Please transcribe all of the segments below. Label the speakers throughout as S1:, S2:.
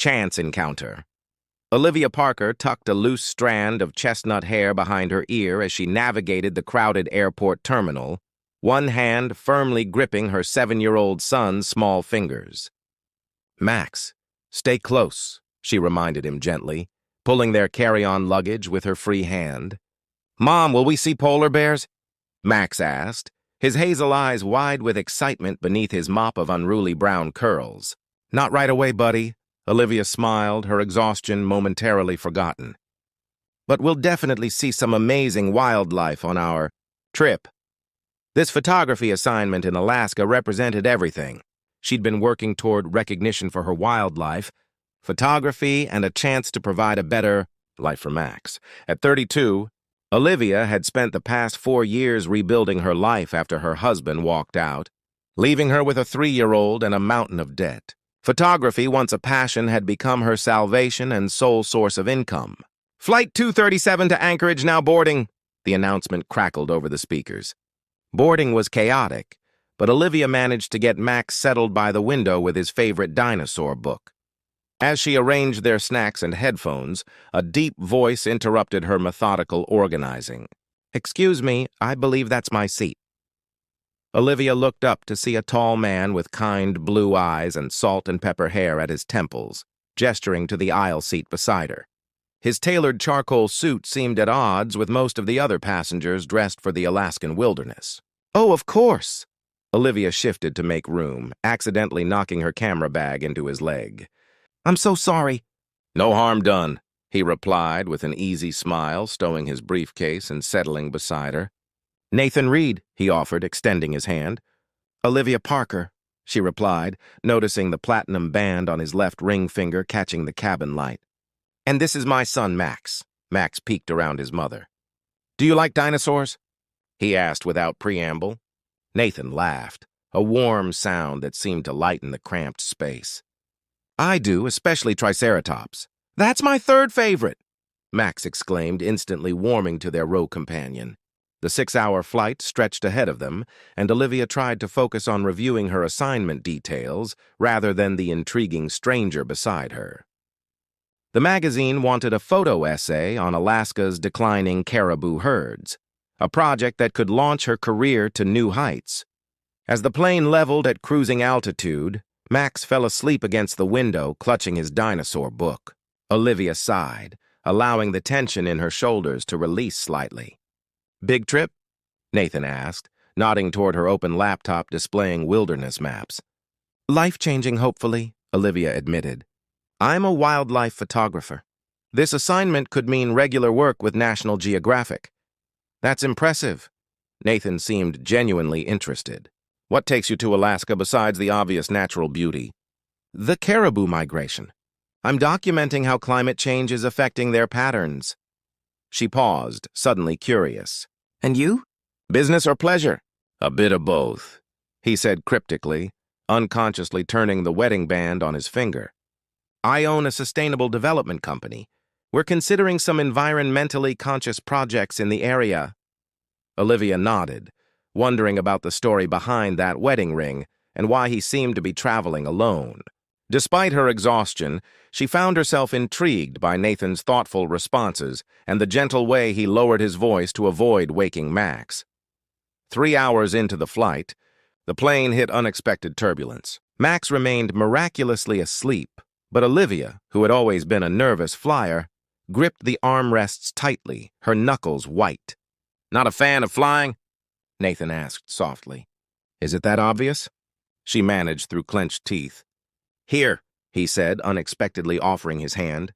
S1: Chance encounter. Olivia Parker tucked a loose strand of chestnut hair behind her ear as she navigated the crowded airport terminal, one hand firmly gripping her 7-year-old son's small fingers. "Max, stay close," she reminded him gently, pulling their carry-on luggage with her free hand. "Mom, will we see polar bears?" Max asked, his hazel eyes wide with excitement beneath his mop of unruly brown curls. "Not right away, buddy," Olivia smiled, her exhaustion momentarily forgotten. "But we'll definitely see some amazing wildlife on our trip." This photography assignment in Alaska represented everything. She'd been working toward recognition for her wildlife, photography, and a chance to provide a better life for Max. At 32, Olivia had spent the past 4 years rebuilding her life after her husband walked out, leaving her with a 3-year-old and a mountain of debt. Photography, once a passion, had become her salvation and sole source of income. "Flight 237 to Anchorage now boarding," the announcement crackled over the speakers. Boarding was chaotic, but Olivia managed to get Max settled by the window with his favorite dinosaur book. As she arranged their snacks and headphones, a deep voice interrupted her methodical organizing. "Excuse me, I believe that's my seat." Olivia looked up to see a tall man with kind blue eyes and salt and pepper hair at his temples, gesturing to the aisle seat beside her. His tailored charcoal suit seemed at odds with most of the other passengers dressed for the Alaskan wilderness. "Oh, of course." Olivia shifted to make room, accidentally knocking her camera bag into his leg. "I'm so sorry." "No harm done," he replied with an easy smile, stowing his briefcase and settling beside her. "Nathan Reed," he offered, extending his hand. "Olivia Parker," she replied, noticing the platinum band on his left ring finger catching the cabin light. "And this is my son, Max." Max peeked around his mother. "Do you like dinosaurs?" he asked without preamble. Nathan laughed, a warm sound that seemed to lighten the cramped space. "I do, especially Triceratops." "That's my third favorite," Max exclaimed, instantly warming to their row companion. The 6-hour flight stretched ahead of them, and Olivia tried to focus on reviewing her assignment details rather than the intriguing stranger beside her. The magazine wanted a photo essay on Alaska's declining caribou herds, a project that could launch her career to new heights. As the plane leveled at cruising altitude, Max fell asleep against the window, clutching his dinosaur book. Olivia sighed, allowing the tension in her shoulders to release slightly. "Big trip?" Nathan asked, nodding toward her open laptop displaying wilderness maps. "Life-changing, hopefully," Olivia admitted. "I'm a wildlife photographer. This assignment could mean regular work with National Geographic." "That's impressive." Nathan seemed genuinely interested. "What takes you to Alaska besides the obvious natural beauty?" "The caribou migration. I'm documenting how climate change is affecting their patterns." She paused, suddenly curious. "And you?" "Business or pleasure?" "A bit of both," he said cryptically, unconsciously turning the wedding band on his finger. "I own a sustainable development company. We're considering some environmentally conscious projects in the area." Olivia nodded, wondering about the story behind that wedding ring and why he seemed to be traveling alone. Despite her exhaustion, she found herself intrigued by Nathan's thoughtful responses and the gentle way he lowered his voice to avoid waking Max. 3 hours into the flight, the plane hit unexpected turbulence. Max remained miraculously asleep, but Olivia, who had always been a nervous flyer, gripped the armrests tightly, her knuckles white. "Not a fan of flying?" Nathan asked softly. "Is it that obvious?" She managed through clenched teeth. "Here," he said, unexpectedly offering his hand.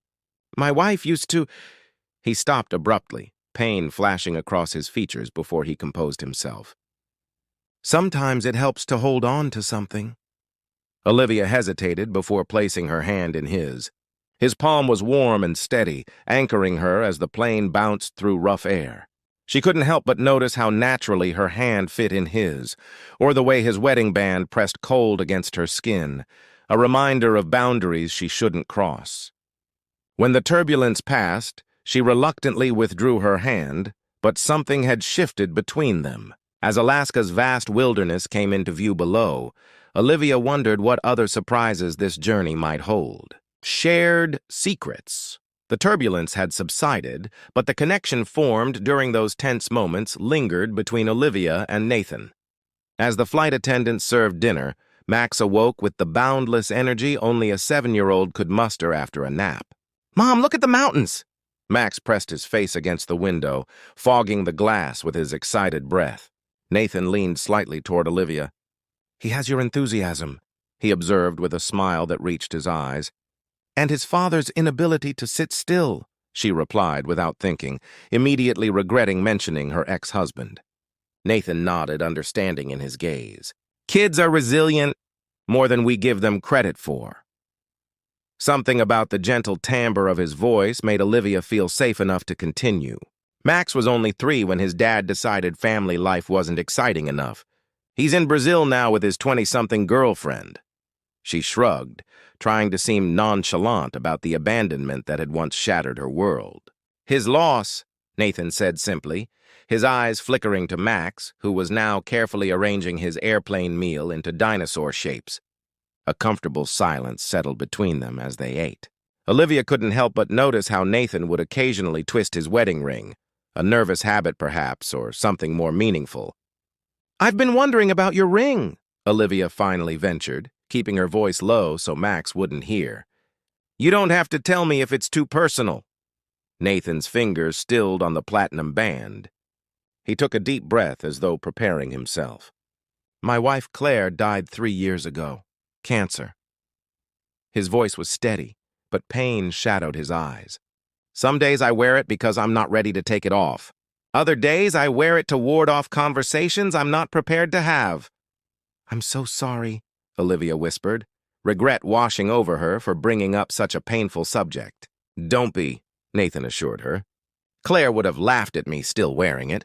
S1: "My wife used to—" He stopped abruptly, pain flashing across his features before he composed himself. "Sometimes it helps to hold on to something." Olivia hesitated before placing her hand in his. His palm was warm and steady, anchoring her as the plane bounced through rough air. She couldn't help but notice how naturally her hand fit in his, or the way his wedding band pressed cold against her skin, a reminder of boundaries she shouldn't cross. When the turbulence passed, she reluctantly withdrew her hand, but something had shifted between them. As Alaska's vast wilderness came into view below, Olivia wondered what other surprises this journey might hold. Shared secrets. The turbulence had subsided, but the connection formed during those tense moments lingered between Olivia and Nathan. As the flight attendants served dinner, Max awoke with the boundless energy only a 7-year-old could muster after a nap. "Mom, look at the mountains!" Max pressed his face against the window, fogging the glass with his excited breath. Nathan leaned slightly toward Olivia. "He has your enthusiasm," he observed with a smile that reached his eyes. "And his father's inability to sit still," she replied without thinking, immediately regretting mentioning her ex-husband. Nathan nodded, understanding in his gaze. "Kids are resilient more than we give them credit for." Something about the gentle timbre of his voice made Olivia feel safe enough to continue. Max was only 3 when his dad decided family life wasn't exciting enough. He's in Brazil now with his 20-something girlfriend. She shrugged, trying to seem nonchalant about the abandonment that had once shattered her world. "His loss," Nathan said simply, his eyes flickering to Max, who was now carefully arranging his airplane meal into dinosaur shapes. A comfortable silence settled between them as they ate. Olivia couldn't help but notice how Nathan would occasionally twist his wedding ring, a nervous habit perhaps, or something more meaningful. "I've been wondering about your ring," Olivia finally ventured, keeping her voice low so Max wouldn't hear. "You don't have to tell me if it's too personal." Nathan's fingers stilled on the platinum band. He took a deep breath as though preparing himself. "My wife Claire died 3 years ago. Cancer." His voice was steady, but pain shadowed his eyes. "Some days I wear it because I'm not ready to take it off. Other days I wear it to ward off conversations I'm not prepared to have." "I'm so sorry," Olivia whispered, regret washing over her for bringing up such a painful subject. "Don't be," Nathan assured her. "Claire would have laughed at me still wearing it.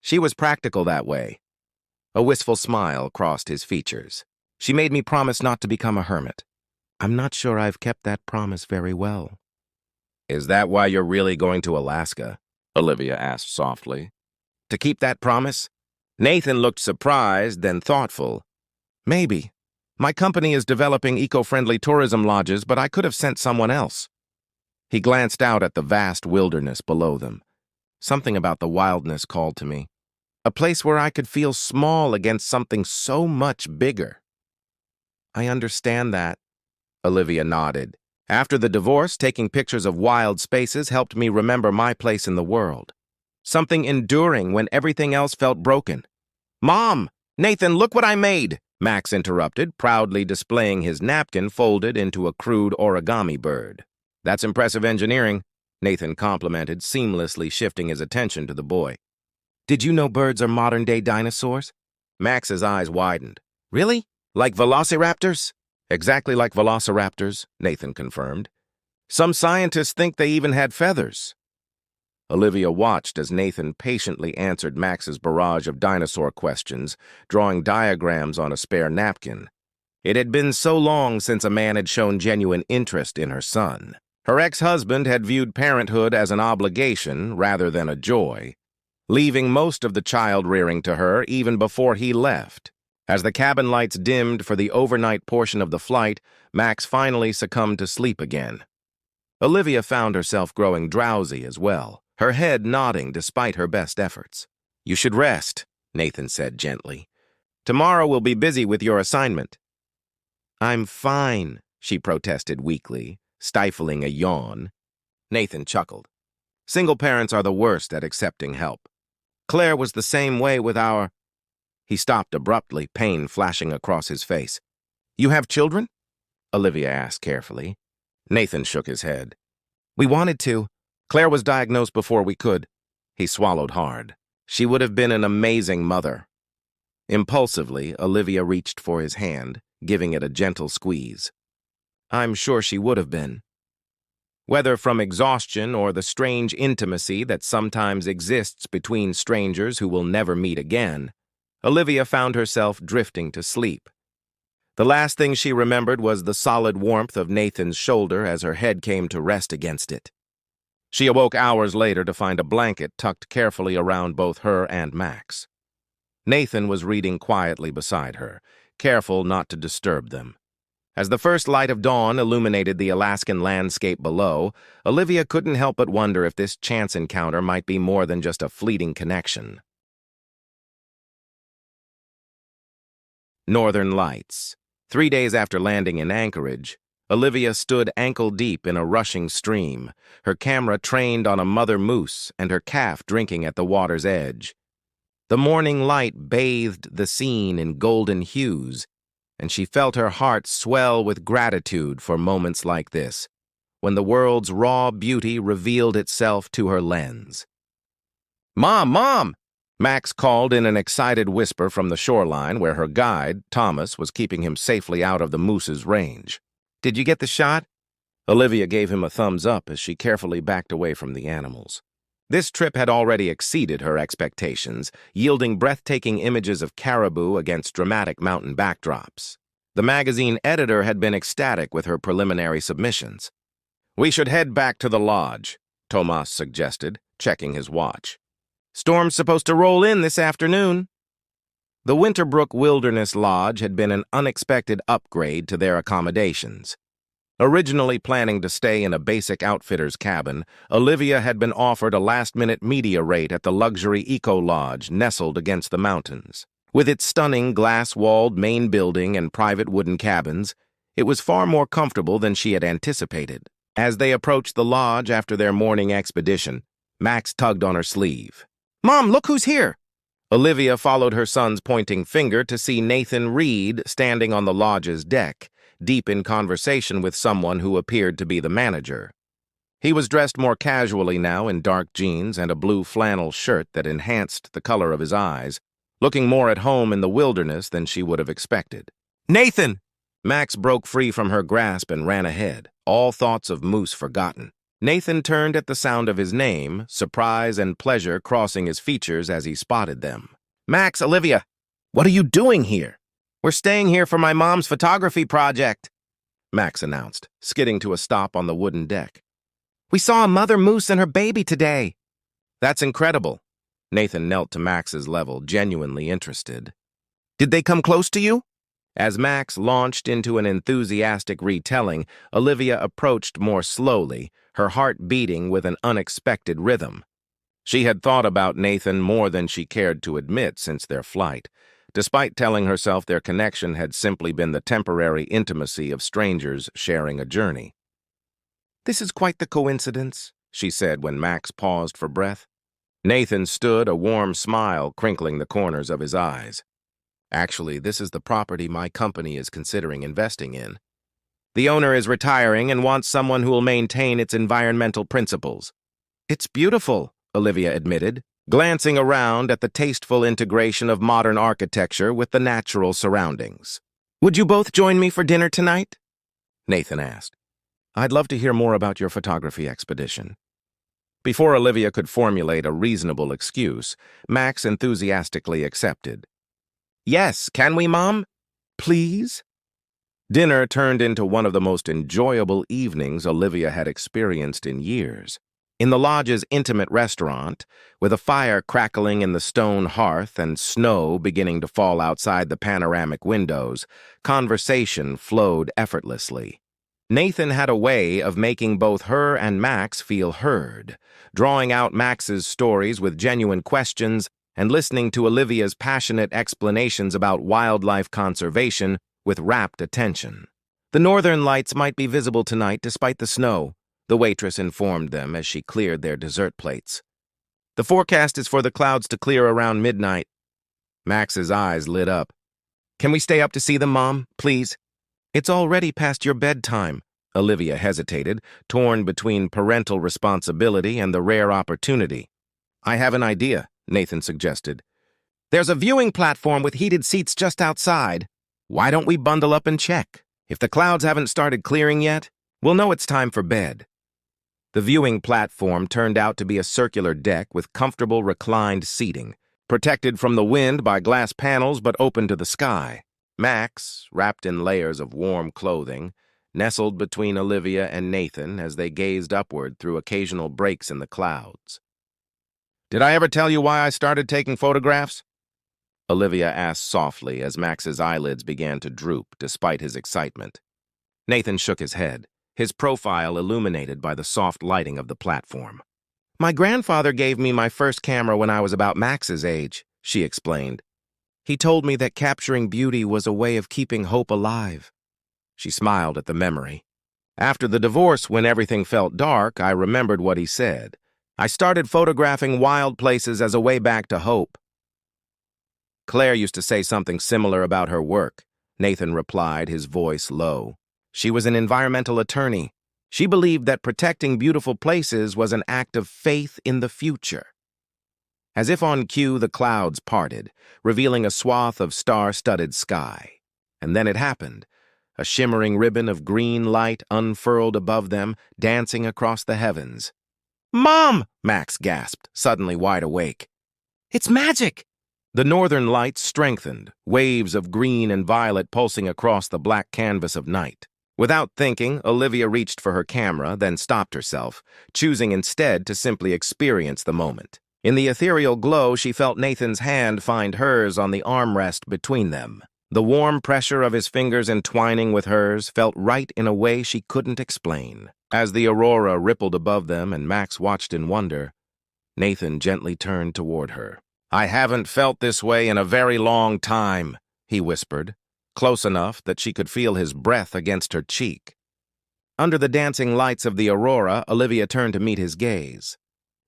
S1: She was practical that way." A wistful smile crossed his features. "She made me promise not to become a hermit. I'm not sure I've kept that promise very well." "Is that why you're really going to Alaska?" Olivia asked softly. "To keep that promise?" Nathan looked surprised, then thoughtful. "Maybe. My company is developing eco-friendly tourism lodges, but I could have sent someone else." He glanced out at the vast wilderness below them. Something about the wildness called to me. A place where I could feel small against something so much bigger. "I understand that," Olivia nodded. "After the divorce, taking pictures of wild spaces helped me remember my place in the world. Something enduring when everything else felt broken." "Mom! Nathan, look what I made!" Max interrupted, proudly displaying his napkin folded into a crude origami bird. "That's impressive engineering," Nathan complimented, seamlessly shifting his attention to the boy. "Did you know birds are modern-day dinosaurs?" Max's eyes widened. "Really? Like velociraptors?" "Exactly like velociraptors," Nathan confirmed. "Some scientists think they even had feathers." Olivia watched as Nathan patiently answered Max's barrage of dinosaur questions, drawing diagrams on a spare napkin. It had been so long since a man had shown genuine interest in her son. Her ex-husband had viewed parenthood as an obligation rather than a joy, leaving most of the child-rearing to her even before he left. As the cabin lights dimmed for the overnight portion of the flight, Max finally succumbed to sleep again. Olivia found herself growing drowsy as well, her head nodding despite her best efforts. "You should rest," Nathan said gently. "Tomorrow we'll be busy with your assignment." "I'm fine," she protested weakly, stifling a yawn. Nathan chuckled. "Single parents are the worst at accepting help. Claire was the same way with our—" He stopped abruptly, pain flashing across his face. "You have children?" Olivia asked carefully. Nathan shook his head. "We wanted to. Claire was diagnosed before we could." He swallowed hard. "She would have been an amazing mother." Impulsively, Olivia reached for his hand, giving it a gentle squeeze. "I'm sure she would have been." Whether from exhaustion or the strange intimacy that sometimes exists between strangers who will never meet again, Olivia found herself drifting to sleep. The last thing she remembered was the solid warmth of Nathan's shoulder as her head came to rest against it. She awoke hours later to find a blanket tucked carefully around both her and Max. Nathan was reading quietly beside her, careful not to disturb them. As the first light of dawn illuminated the Alaskan landscape below, Olivia couldn't help but wonder if this chance encounter might be more than just a fleeting connection. Northern Lights. 3 days after landing in Anchorage, Olivia stood ankle-deep in a rushing stream, her camera trained on a mother moose and her calf drinking at the water's edge. The morning light bathed the scene in golden hues, and she felt her heart swell with gratitude for moments like this, when the world's raw beauty revealed itself to her lens. "Mom, Mom!" Max called in an excited whisper from the shoreline where her guide, Thomas, was keeping him safely out of the moose's range. "Did you get the shot?" Olivia gave him a thumbs up as she carefully backed away from the animals. This trip had already exceeded her expectations, yielding breathtaking images of caribou against dramatic mountain backdrops. The magazine editor had been ecstatic with her preliminary submissions. "We should head back to the lodge," Tomas suggested, checking his watch. "Storm's supposed to roll in this afternoon." The Winterbrook Wilderness Lodge had been an unexpected upgrade to their accommodations. Originally planning to stay in a basic outfitter's cabin, Olivia had been offered a last-minute media rate at the luxury eco-lodge nestled against the mountains. With its stunning glass-walled main building and private wooden cabins, it was far more comfortable than she had anticipated. As they approached the lodge after their morning expedition, Max tugged on her sleeve. "Mom, look who's here!" Olivia followed her son's pointing finger to see Nathan Reed standing on the lodge's deck, deep in conversation with someone who appeared to be the manager. He was dressed more casually now in dark jeans and a blue flannel shirt that enhanced the color of his eyes, looking more at home in the wilderness than she would have expected. "Nathan!" Max broke free from her grasp and ran ahead, all thoughts of Moose forgotten. Nathan turned at the sound of his name, surprise and pleasure crossing his features as he spotted them. "Max, Olivia, what are you doing here?" "We're staying here for my mom's photography project," Max announced, skidding to a stop on the wooden deck. "We saw a mother moose and her baby today." "That's incredible." Nathan knelt to Max's level, genuinely interested. "Did they come close to you?" As Max launched into an enthusiastic retelling, Olivia approached more slowly, her heart beating with an unexpected rhythm. She had thought about Nathan more than she cared to admit since their flight, despite telling herself their connection had simply been the temporary intimacy of strangers sharing a journey. "This is quite the coincidence," she said when Max paused for breath. Nathan stood, a warm smile crinkling the corners of his eyes. "Actually, this is the property my company is considering investing in. The owner is retiring and wants someone who will maintain its environmental principles." "It's beautiful," Olivia admitted, glancing around at the tasteful integration of modern architecture with the natural surroundings. "Would you both join me for dinner tonight?" Nathan asked. "I'd love to hear more about your photography expedition." Before Olivia could formulate a reasonable excuse, Max enthusiastically accepted. "Yes, can we, Mom? Please?" Dinner turned into one of the most enjoyable evenings Olivia had experienced in years. In the lodge's intimate restaurant, with a fire crackling in the stone hearth and snow beginning to fall outside the panoramic windows, conversation flowed effortlessly. Nathan had a way of making both her and Max feel heard, drawing out Max's stories with genuine questions and listening to Olivia's passionate explanations about wildlife conservation with rapt attention. "The northern lights might be visible tonight despite the snow," the waitress informed them as she cleared their dessert plates. "The forecast is for the clouds to clear around midnight." Max's eyes lit up. "Can we stay up to see them, Mom, please?" "It's already past your bedtime," Olivia hesitated, torn between parental responsibility and the rare opportunity. "I have an idea," Nathan suggested. "There's a viewing platform with heated seats just outside. Why don't we bundle up and check? If the clouds haven't started clearing yet, we'll know it's time for bed." The viewing platform turned out to be a circular deck with comfortable reclined seating, protected from the wind by glass panels but open to the sky. Max, wrapped in layers of warm clothing, nestled between Olivia and Nathan as they gazed upward through occasional breaks in the clouds. "Did I ever tell you why I started taking photographs?" Olivia asked softly as Max's eyelids began to droop despite his excitement. Nathan shook his head, his profile illuminated by the soft lighting of the platform. My grandfather gave me my first camera when I was about Max's age, she explained. He told me that capturing beauty was a way of keeping hope alive. She smiled at the memory. After the divorce, when everything felt dark, I remembered what he said. I started photographing wild places as a way back to hope. Claire used to say something similar about her work, Nathan replied, his voice low. She was an environmental attorney. She believed that protecting beautiful places was an act of faith in the future. As if on cue, the clouds parted, revealing a swath of star-studded sky. And then it happened. A shimmering ribbon of green light unfurled above them, dancing across the heavens. "Mom!" Max gasped, suddenly wide awake. "It's magic!" The northern lights strengthened, waves of green and violet pulsing across the black canvas of night. Without thinking, Olivia reached for her camera, then stopped herself, choosing instead to simply experience the moment. In the ethereal glow, she felt Nathan's hand find hers on the armrest between them. The warm pressure of his fingers entwining with hers felt right in a way she couldn't explain. As the aurora rippled above them and Max watched in wonder, Nathan gently turned toward her. "I haven't felt this way in a very long time," he whispered, close enough that she could feel his breath against her cheek. Under the dancing lights of the aurora, Olivia turned to meet his gaze.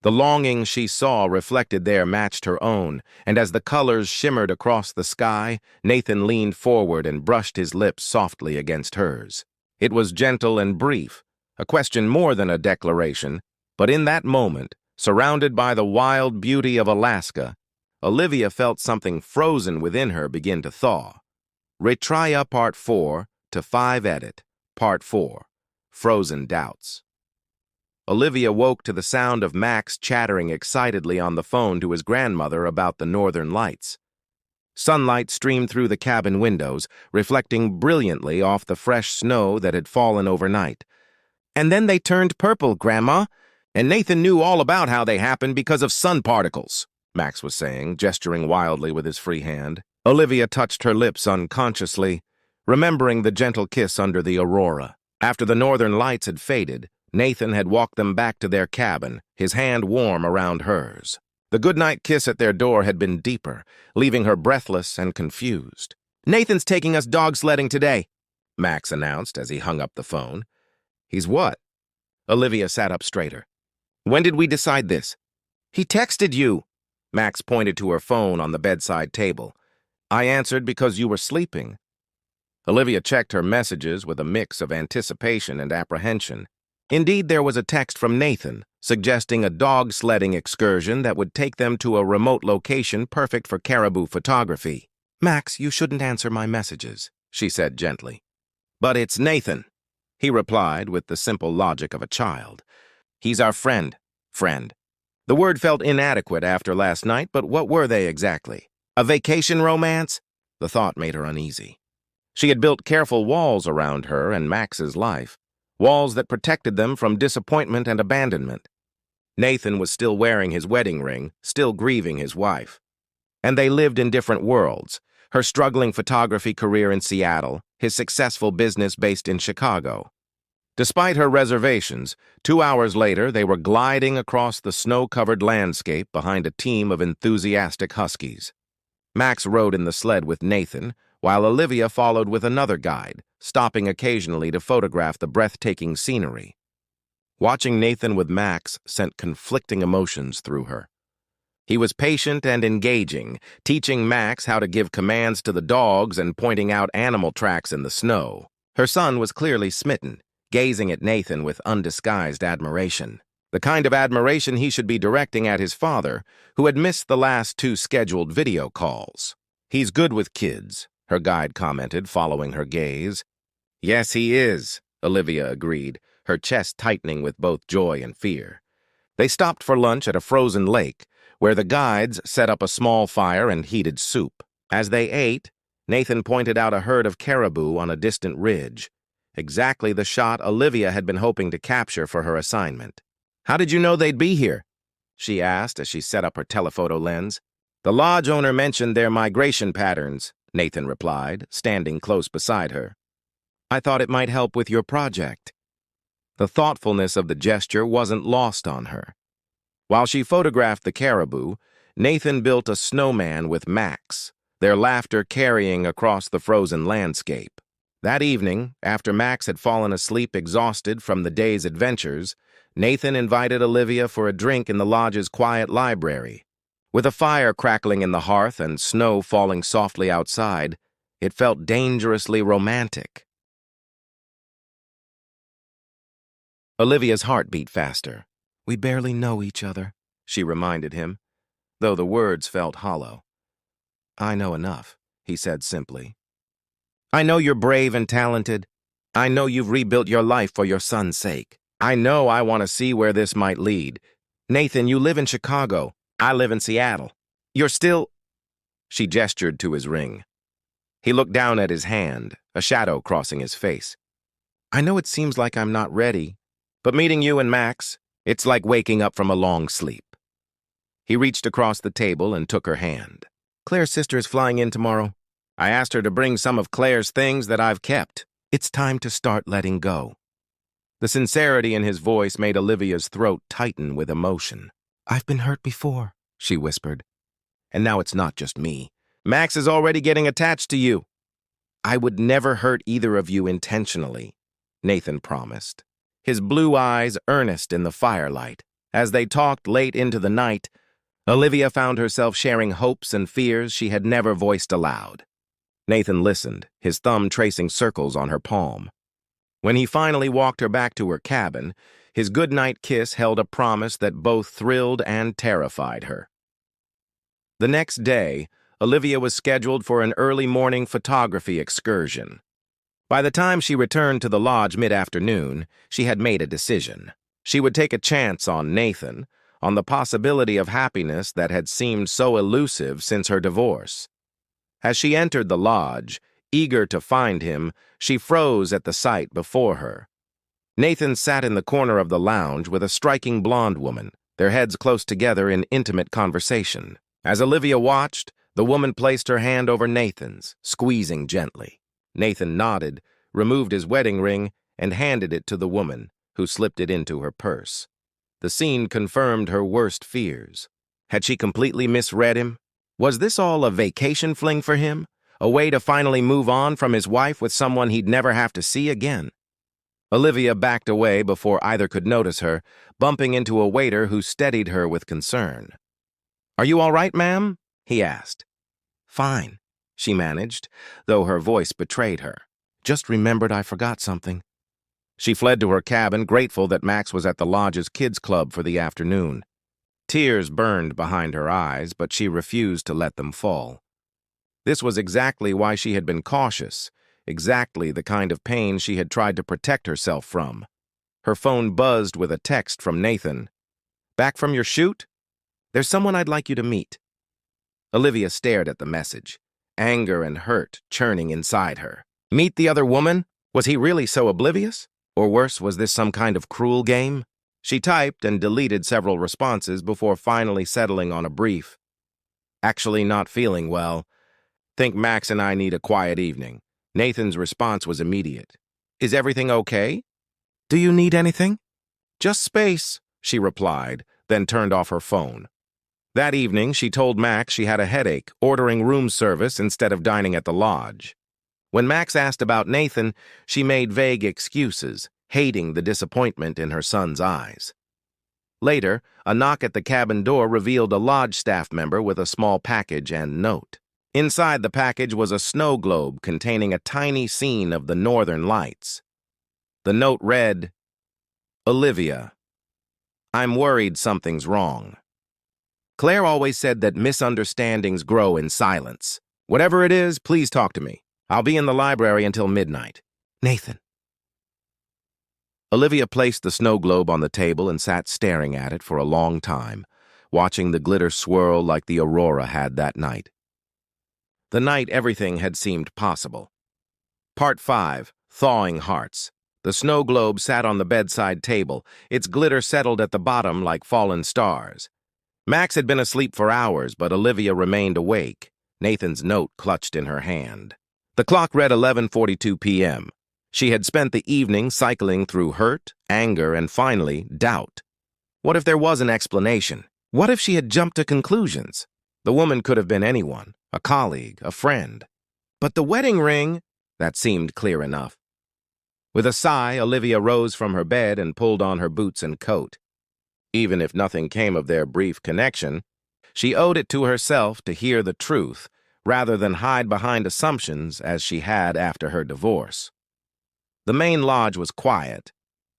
S1: The longing she saw reflected there matched her own, and as the colors shimmered across the sky, Nathan leaned forward and brushed his lips softly against hers. It was gentle and brief, a question more than a declaration, but in that moment, surrounded by the wild beauty of Alaska, Olivia felt something frozen within her begin to thaw. Retria Part 4 to 5 Edit, Part 4, Frozen Doubts. Olivia woke to the sound of Max chattering excitedly on the phone to his grandmother about the northern lights. Sunlight streamed through the cabin windows, reflecting brilliantly off the fresh snow that had fallen overnight. "And then they turned purple, Grandma, and Nathan knew all about how they happened because of sun particles," Max was saying, gesturing wildly with his free hand. Olivia touched her lips unconsciously, remembering the gentle kiss under the aurora. After the northern lights had faded, Nathan had walked them back to their cabin, his hand warm around hers. The goodnight kiss at their door had been deeper, leaving her breathless and confused. "Nathan's taking us dog sledding today," Max announced as he hung up the phone. "He's what?" Olivia sat up straighter. "When did we decide this?" "He texted you." Max pointed to her phone on the bedside table. "I answered because you were sleeping." Olivia checked her messages with a mix of anticipation and apprehension. Indeed, there was a text from Nathan, suggesting a dog sledding excursion that would take them to a remote location perfect for caribou photography. "Max, you shouldn't answer my messages," she said gently. "But it's Nathan," he replied with the simple logic of a child. "He's our friend." Friend. The word felt inadequate after last night, but what were they exactly? A vacation romance? The thought made her uneasy. She had built careful walls around her and Max's life, walls that protected them from disappointment and abandonment. Nathan was still wearing his wedding ring, still grieving his wife. And they lived in different worlds, her struggling photography career in Seattle, his successful business based in Chicago. Despite her reservations, 2 hours later they were gliding across the snow-covered landscape behind a team of enthusiastic huskies. Max rode in the sled with Nathan, while Olivia followed with another guide, stopping occasionally to photograph the breathtaking scenery. Watching Nathan with Max sent conflicting emotions through her. He was patient and engaging, teaching Max how to give commands to the dogs and pointing out animal tracks in the snow. Her son was clearly smitten, gazing at Nathan with undisguised admiration. The kind of admiration he should be directing at his father, who had missed the last 2 scheduled video calls. "He's good with kids," her guide commented, following her gaze. "Yes, he is," Olivia agreed, her chest tightening with both joy and fear. They stopped for lunch at a frozen lake, where the guides set up a small fire and heated soup. As they ate, Nathan pointed out a herd of caribou on a distant ridge, exactly the shot Olivia had been hoping to capture for her assignment. "How did you know they'd be here?" she asked as she set up her telephoto lens. "The lodge owner mentioned their migration patterns," Nathan replied, standing close beside her. I thought it might help with your project. The thoughtfulness of the gesture wasn't lost on her. While she photographed the caribou, Nathan built a snowman with Max, their laughter carrying across the frozen landscape. That evening, after Max had fallen asleep exhausted from the day's adventures, Nathan invited Olivia for a drink in the lodge's quiet library. With a fire crackling in the hearth and snow falling softly outside, it felt dangerously romantic. Olivia's heart beat faster. "We barely know each other," she reminded him, though the words felt hollow. "I know enough," he said simply. "I know you're brave and talented. I know you've rebuilt your life for your son's sake. I know I want to see where this might lead. Nathan, you live in Chicago. I live in Seattle. You're still—" She gestured to his ring. He looked down at his hand, a shadow crossing his face. "I know it seems like I'm not ready, but meeting you and Max, it's like waking up from a long sleep." He reached across the table and took her hand. "Claire's sister is flying in tomorrow. I asked her to bring some of Claire's things that I've kept. It's time to start letting go." The sincerity in his voice made Olivia's throat tighten with emotion. "I've been hurt before," she whispered. "And now it's not just me. Max is already getting attached to you." "I would never hurt either of you intentionally," Nathan promised, his blue eyes earnest in the firelight. As they talked late into the night, Olivia found herself sharing hopes and fears she had never voiced aloud. Nathan listened, his thumb tracing circles on her palm. When he finally walked her back to her cabin, his goodnight kiss held a promise that both thrilled and terrified her. The next day, Olivia was scheduled for an early morning photography excursion. By the time she returned to the lodge mid-afternoon, she had made a decision. She would take a chance on Nathan, on the possibility of happiness that had seemed so elusive since her divorce. As she entered the lodge, eager to find him, she froze at the sight before her. Nathan sat in the corner of the lounge with a striking blonde woman, their heads close together in intimate conversation. As Olivia watched, the woman placed her hand over Nathan's, squeezing gently. Nathan nodded, removed his wedding ring, and handed it to the woman, who slipped it into her purse. The scene confirmed her worst fears. Had she completely misread him? Was this all a vacation fling for him? A way to finally move on from his wife with someone he'd never have to see again? Olivia backed away before either could notice her, bumping into a waiter who steadied her with concern. "Are you all right, ma'am?" he asked. "Fine," she managed, though her voice betrayed her. "Just remembered I forgot something." She fled to her cabin, grateful that Max was at the lodge's kids' club for the afternoon. Tears burned behind her eyes, but she refused to let them fall. This was exactly why she had been cautious, exactly the kind of pain she had tried to protect herself from. Her phone buzzed with a text from Nathan. "Back from your shoot? There's someone I'd like you to meet." Olivia stared at the message, anger and hurt churning inside her. Meet the other woman? Was he really so oblivious? Or worse, was this some kind of cruel game? She typed and deleted several responses before finally settling on a brief. "Actually not feeling well. Think Max and I need a quiet evening." Nathan's response was immediate. "Is everything okay? Do you need anything?" "Just space," she replied, then turned off her phone. That evening, she told Max she had a headache, ordering room service instead of dining at the lodge. When Max asked about Nathan, she made vague excuses, hating the disappointment in her son's eyes. Later, a knock at the cabin door revealed a lodge staff member with a small package and note. Inside the package was a snow globe containing a tiny scene of the northern lights. The note read, "Olivia, I'm worried something's wrong. Claire always said that misunderstandings grow in silence. Whatever it is, please talk to me. I'll be in the library until midnight. Nathan." Olivia placed the snow globe on the table and sat staring at it for a long time, watching the glitter swirl like the aurora had that night. The night everything had seemed possible. Part 5, Thawing Hearts. The snow globe sat on the bedside table, its glitter settled at the bottom like fallen stars. Max had been asleep for hours, but Olivia remained awake, Nathan's note clutched in her hand. The clock read 11:42 p.m. She had spent the evening cycling through hurt, anger, and finally, doubt. What if there was an explanation? What if she had jumped to conclusions? The woman could have been anyone, a colleague, a friend. But the wedding ring, that seemed clear enough. With a sigh, Olivia rose from her bed and pulled on her boots and coat. Even if nothing came of their brief connection, she owed it to herself to hear the truth rather than hide behind assumptions as she had after her divorce. The main lodge was quiet,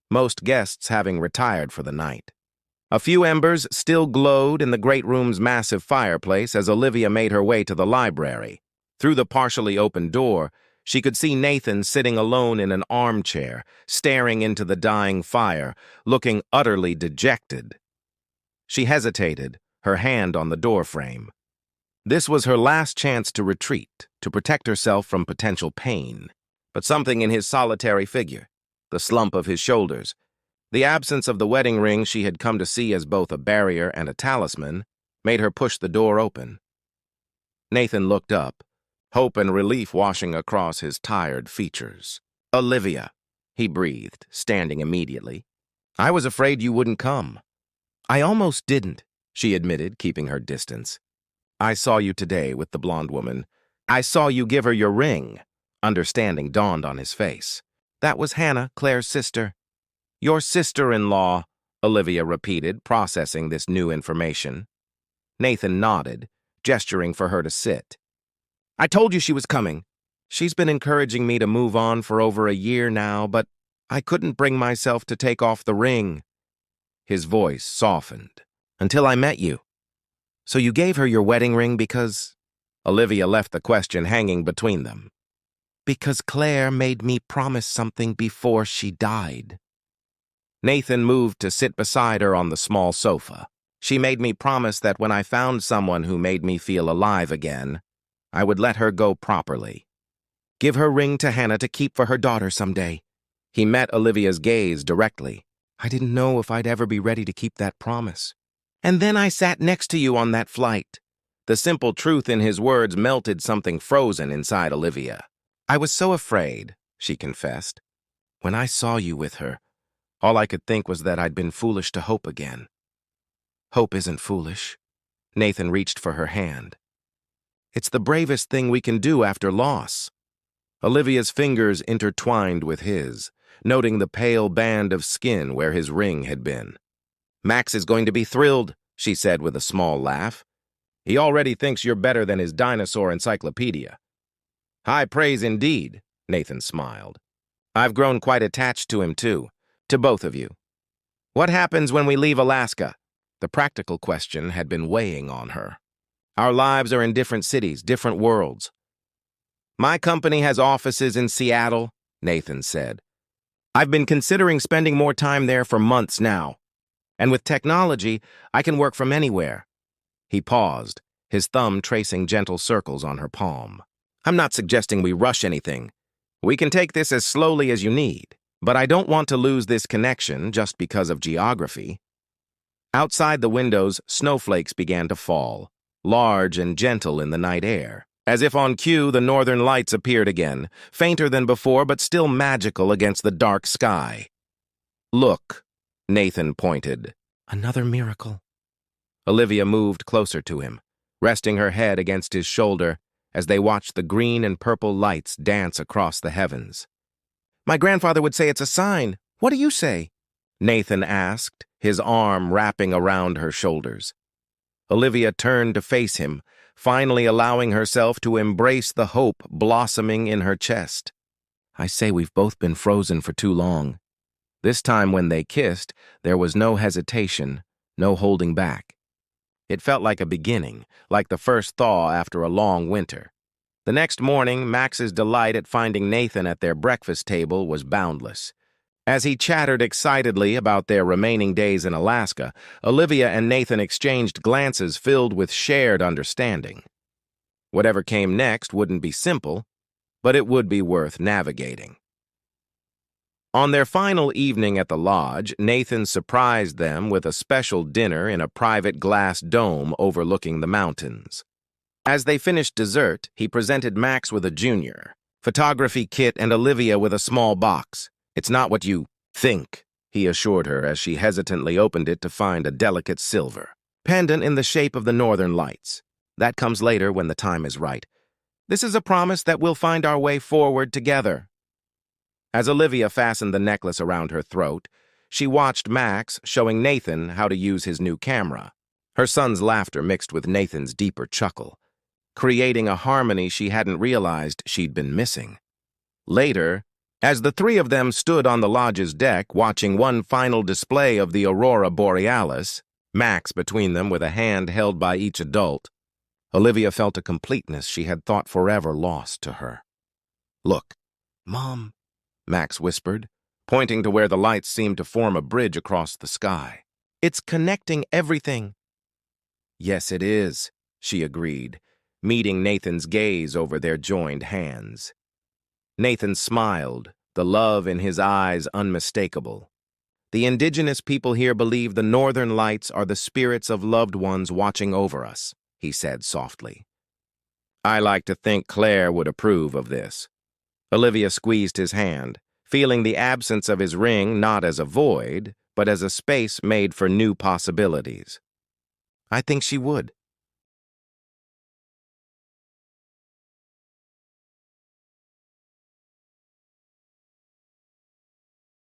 S1: most guests having retired for the night. A few embers still glowed in the great room's massive fireplace as Olivia made her way to the library. Through the partially open door, she could see Nathan sitting alone in an armchair, staring into the dying fire, looking utterly dejected. She hesitated, her hand on the doorframe. This was her last chance to retreat, to protect herself from potential pain. But something in his solitary figure, the slump of his shoulders, the absence of the wedding ring she had come to see as both a barrier and a talisman, made her push the door open. Nathan looked up, hope and relief washing across his tired features. "Olivia," he breathed, standing immediately. "I was afraid you wouldn't come." "I almost didn't," she admitted, keeping her distance. "I saw you today with the blonde woman. I saw you give her your ring." Understanding dawned on his face. "That was Hannah, Claire's sister." "Your sister-in-law," Olivia repeated, processing this new information. Nathan nodded, gesturing for her to sit. "I told you she was coming. She's been encouraging me to move on for over a year now, but I couldn't bring myself to take off the ring." His voice softened. "Until I met you. So you gave her your wedding ring because—" Olivia left the question hanging between them. "Because Claire made me promise something before she died." Nathan moved to sit beside her on the small sofa. "She made me promise that when I found someone who made me feel alive again, I would let her go properly. Give her ring to Hannah to keep for her daughter someday." He met Olivia's gaze directly. "I didn't know if I'd ever be ready to keep that promise. And then I sat next to you on that flight." The simple truth in his words melted something frozen inside Olivia. "I was so afraid," she confessed. "When I saw you with her, all I could think was that I'd been foolish to hope again." "Hope isn't foolish." Nathan reached for her hand. "It's the bravest thing we can do after loss." Olivia's fingers intertwined with his, noting the pale band of skin where his ring had been. "Max is going to be thrilled," she said with a small laugh. "He already thinks you're better than his dinosaur encyclopedia." "High praise indeed," Nathan smiled. "I've grown quite attached to him too, to both of you." "What happens when we leave Alaska?" The practical question had been weighing on her. "Our lives are in different cities, different worlds." "My company has offices in Seattle," Nathan said. "I've been considering spending more time there for months now. And with technology, I can work from anywhere." He paused, his thumb tracing gentle circles on her palm. "I'm not suggesting we rush anything. We can take this as slowly as you need, but I don't want to lose this connection just because of geography." Outside the windows, snowflakes began to fall, large and gentle in the night air. As if on cue, the northern lights appeared again, fainter than before but still magical against the dark sky. "Look," Nathan pointed. "Another miracle." Olivia moved closer to him, resting her head against his shoulder as they watched the green and purple lights dance across the heavens. "My grandfather would say it's a sign. What do you say?" Nathan asked, his arm wrapping around her shoulders. Olivia turned to face him, finally allowing herself to embrace the hope blossoming in her chest. "I say we've both been frozen for too long." This time when they kissed, there was no hesitation, no holding back. It felt like a beginning, like the first thaw after a long winter. The next morning, Max's delight at finding Nathan at their breakfast table was boundless. As he chattered excitedly about their remaining days in Alaska, Olivia and Nathan exchanged glances filled with shared understanding. Whatever came next wouldn't be simple, but it would be worth navigating. On their final evening at the lodge, Nathan surprised them with a special dinner in a private glass dome overlooking the mountains. As they finished dessert, he presented Max with a junior, Photography kit and Olivia with a small box. It's not what you think, he assured her as she hesitantly opened it to find a delicate silver pendant in the shape of the northern lights. That comes later when the time is right. This is a promise that we'll find our way forward together. As Olivia fastened the necklace around her throat, she watched Max showing Nathan how to use his new camera. Her son's laughter mixed with Nathan's deeper chuckle, creating a harmony she hadn't realized she'd been missing. Later, as the three of them stood on the lodge's deck watching one final display of the aurora borealis, Max between them with a hand held by each adult, Olivia felt a completeness she had thought forever lost to her. "Look, Mom," Max whispered, pointing to where the lights seemed to form a bridge across the sky. "It's connecting everything." "Yes, it is," she agreed, meeting Nathan's gaze over their joined hands. Nathan smiled, the love in his eyes unmistakable. "The indigenous people here believe the northern lights are the spirits of loved ones watching over us," he said softly. "I like to think Claire would approve of this." Olivia squeezed his hand, feeling the absence of his ring not as a void, but as a space made for new possibilities. "I think she would,"